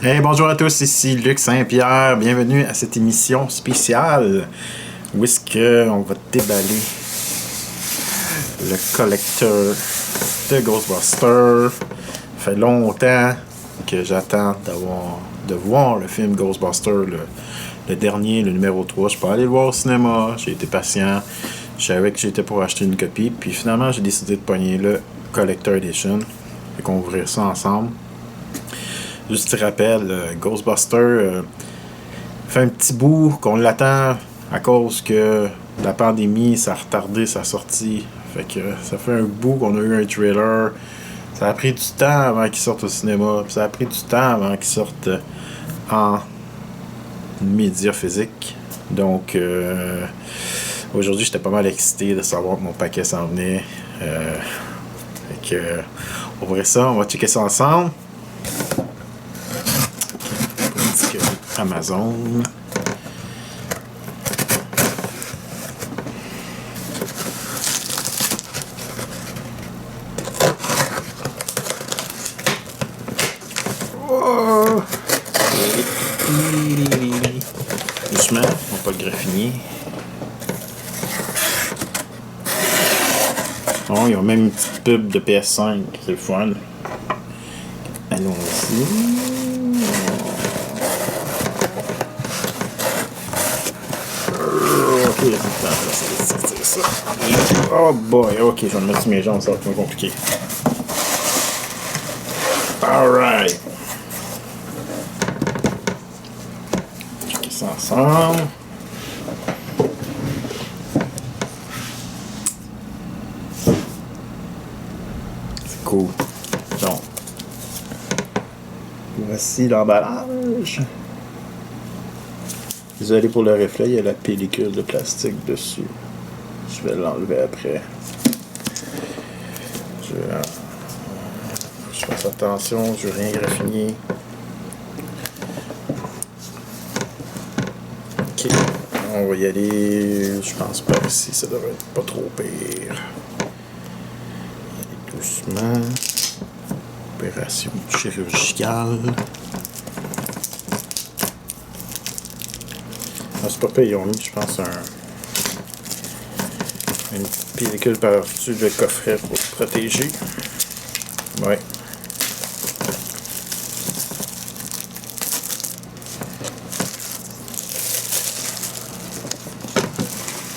Hey, bonjour à tous, ici Luc Saint-Pierre. Bienvenue à cette émission spéciale où est-ce qu'on va déballer le collecteur de Ghostbusters. Ça fait longtemps que j'attends de voir le film Ghostbusters, le dernier, le numéro 3. Je peux aller le voir au cinéma, j'ai été patient. Je savais que j'étais pour acheter une copie, puis finalement j'ai décidé de pogner le Collector Edition. Fait qu'on va ouvrir ça ensemble. Juste petit rappel, Ghostbusters fait un petit bout qu'on l'attend à cause que la pandémie, ça a retardé sa sortie. Fait que ça fait un bout qu'on a eu un trailer. Ça a pris du temps avant qu'il sorte au cinéma. Puis ça a pris du temps avant qu'il sorte en média physique. Donc aujourd'hui, j'étais pas mal excité de savoir que mon paquet s'en venait. Fait que on va ça, on va checker ça ensemble. Amazon. Oh. Doucement, on va pas le graffiner. Oh, ils ont même une petite pub de PS5, c'est le fun. Allons-y. Ça. Oh boy, ok, je vais me mettre sur mes jambes, ça va être moins compliqué. Alright. Checker ça ensemble. C'est cool. Donc, voici l'emballage. Désolé pour le reflet, il y a la pellicule de plastique dessus. Je vais l'enlever après. Je fasse attention, je veux rien graffiner. Ok, on va y aller. Je pense pas ici, ça devrait être pas trop pire. Allez doucement. Opération chirurgicale. C'est pas pire, ils ont mis, je pense, une pellicule par-dessus le coffret pour se protéger. Ouais.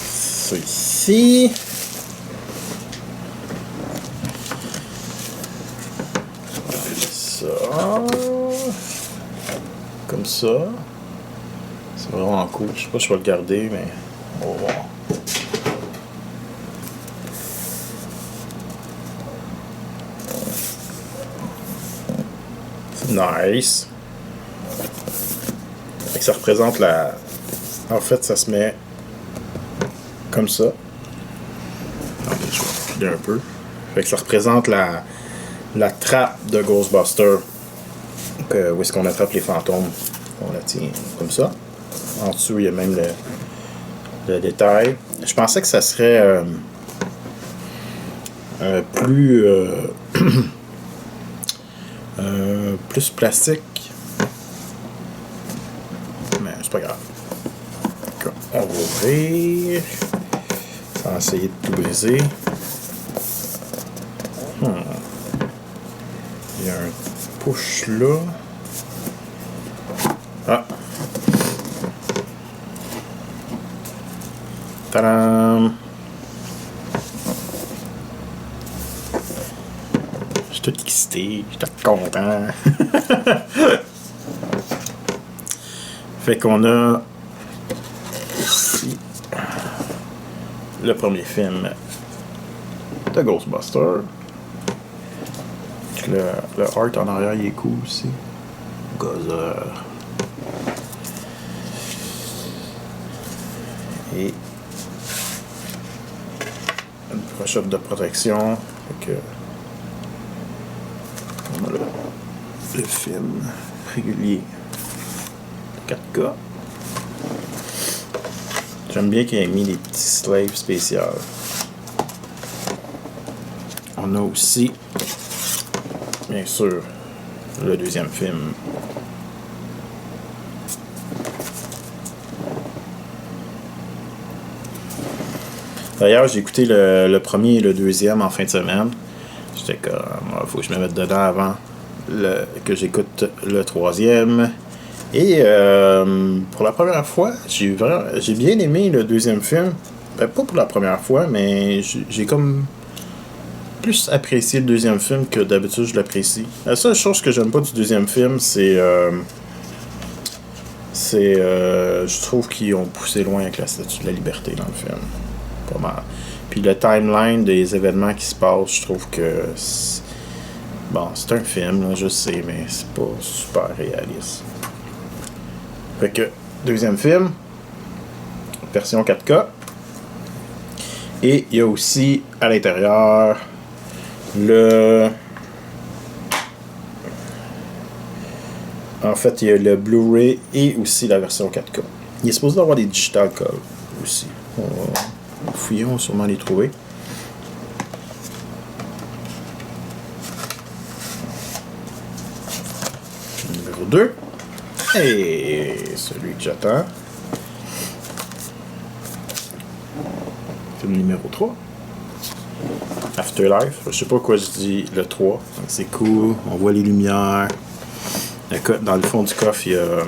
Ça ici. Ça. Comme ça. C'est vraiment cool. Je sais pas si je vais le garder, mais on va voir. Nice. Fait que ça représente la... En fait, ça se met comme ça. Attendez, je vais reculer un peu. Fait que ça représente la trappe de Ghostbusters. Où est-ce qu'on attrape les fantômes. On la tient comme ça. En dessous, il y a même le détail. Je pensais que ça serait plus plus plastique. Mais c'est pas grave. On va ouvrir. On va essayer de tout briser. Il y a un push là. Ah! Tadam! Je suis tout excité, je suis tout content. Fait qu'on a ici le premier film de Ghostbusters. Le art en arrière il est cool aussi. Gozer. Et une pochette de protection. Fait que on a le film régulier 4K. J'aime bien qu'il ait mis des petits slaves spéciaux. On a aussi, bien sûr, le deuxième film D'ailleurs, j'ai écouté le premier et le deuxième en fin de semaine. J'étais comme, faut que je me mette dedans avant que j'écoute le troisième. Et pour la première fois, j'ai bien aimé le deuxième film. Ben, pas pour la première fois, mais j'ai comme plus apprécié le deuxième film que d'habitude je l'apprécie. La seule chose que j'aime pas du deuxième film, je trouve qu'ils ont poussé loin avec la Statue de la Liberté dans le film. Pas mal. Puis le timeline des événements qui se passent, je trouve que bon, c'est un film, là, je sais, mais c'est pas super réaliste. Fait que, deuxième film, version 4K. Et il y a aussi, à l'intérieur, en fait, il y a le Blu-ray et aussi la version 4K. Il est supposé avoir des digital color aussi. On va fouiller, on va sûrement les trouver. Numéro 2. Et celui que j'attends. Film numéro 3. Afterlife. Je sais pas quoi je dis le 3. C'est cool. On voit les lumières. Dans le fond du coffre, il y a...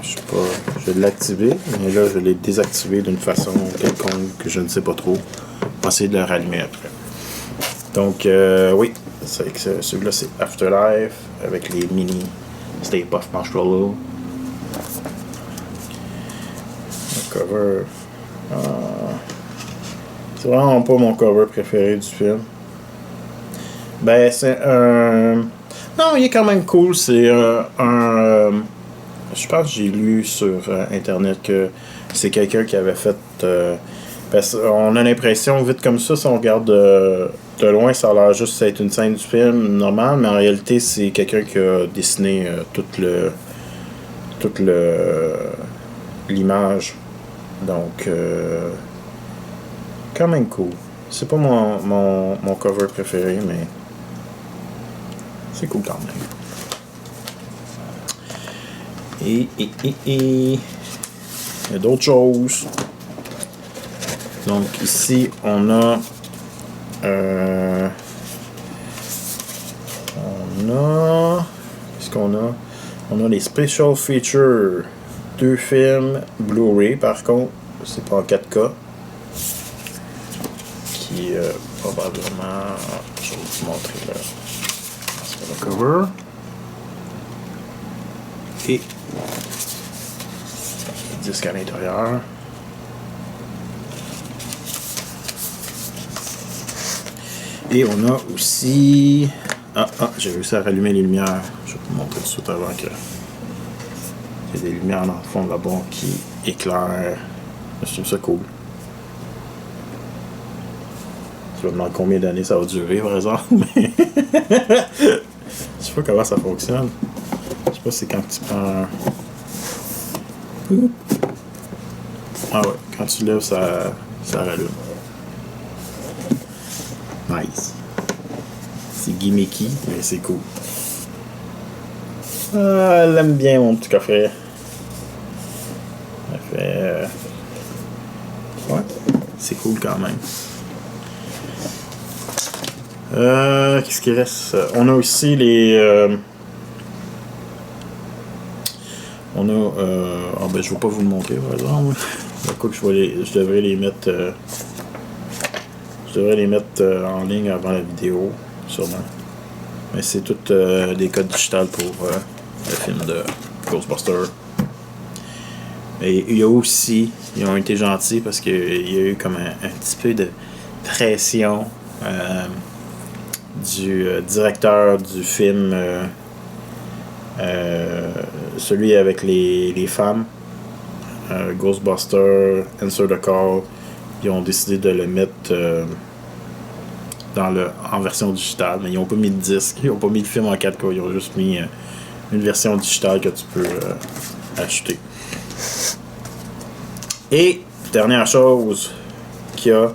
je sais pas. Je vais l'activer. Mais là, je l'ai désactivé d'une façon quelconque que je ne sais pas trop. On va essayer de le rallumer après. Donc, oui. Celui-là, c'est Afterlife. Avec les mini Stay Puft Marshmallow. Le cover... c'est vraiment pas mon cover préféré du film. Ben, c'est un... Non, il est quand même cool. C'est je pense que j'ai lu sur Internet que c'est quelqu'un qui avait fait... parce qu'on a l'impression, vite comme ça, si on regarde de loin, ça a l'air juste être une scène du film normale, mais en réalité, c'est quelqu'un qui a dessiné toute l'image. Donc, quand même cool. C'est pas mon cover préféré, mais c'est cool quand même. Et il y a d'autres choses. Donc ici, on a qu'est-ce qu'on a? On a les special features. 2 films Blu-ray, par contre, c'est pas en 4K. Qui probablement... Je vais vous montrer le cover. Et le disque à l'intérieur. Et on a aussi... j'ai réussi à rallumer les lumières. Je vais vous montrer tout de suite avant que... Il y a des lumières dans le fond là-bas qui éclairent. Je trouve ça cool. Je me demande combien d'années ça va durer, par exemple. Mais je sais pas comment ça fonctionne. Je sais pas si c'est quand tu prends... Ah ouais, quand tu lèves, ça rallume. Nice. C'est gimmicky, mais c'est cool. Elle aime bien mon petit coffret. Ça fait... Ouais, c'est cool quand même. Qu'est-ce qui reste? On a aussi les... on a... ben, je vais pas vous le montrer, par exemple. Je devrais les mettre... je devrais les mettre en ligne avant la vidéo, sûrement. Mais c'est tout des codes digitales pour le film de Ghostbusters. Et il y a aussi, ils ont été gentils parce qu'il y a eu comme un petit peu de pression du directeur du film, celui avec les femmes, Ghostbusters, Answer the Call. Ils ont décidé de le mettre en version digitale, mais ils n'ont pas mis de disque, ils n'ont pas mis de film en 4K, ils ont juste mis une version digitale que tu peux acheter. Et dernière chose qu'il y a,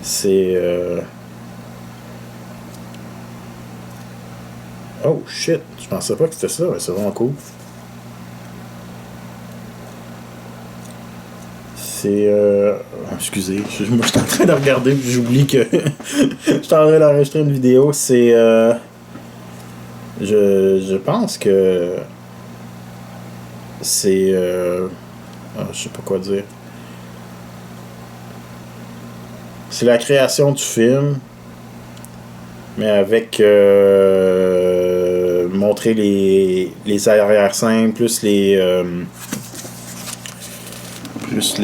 c'est oh shit, je pensais pas que c'était ça, mais c'est vraiment cool. C'est. Excusez, moi je suis en train de regarder puis j'oublie que je suis en train d'enregistrer une vidéo. C'est. Je pense que. C'est. Je sais pas quoi dire. C'est la création du film, mais avec montrer les arrière-scènes, plus plus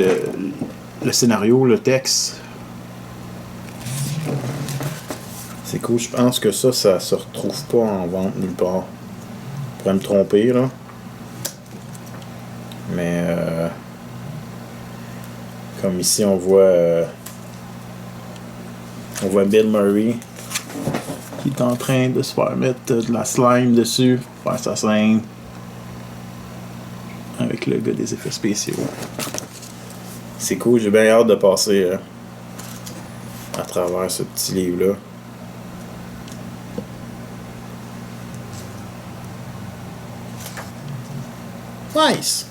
le scénario, le texte. C'est cool, je pense que ça se retrouve pas en vente nulle part. Je pourrais me tromper là. Mais comme ici on voit Bill Murray qui est en train de se faire mettre de la slime dessus pour faire sa scène avec le gars des effets spéciaux. C'est cool, j'ai bien hâte de passer à travers ce petit livre-là. Nice!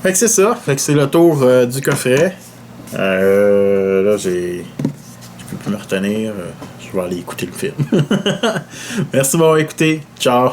Fait que c'est ça, fait que c'est le tour du coffret. Là je peux plus me retenir, je vais aller écouter le film. Merci d'avoir écouté, ciao!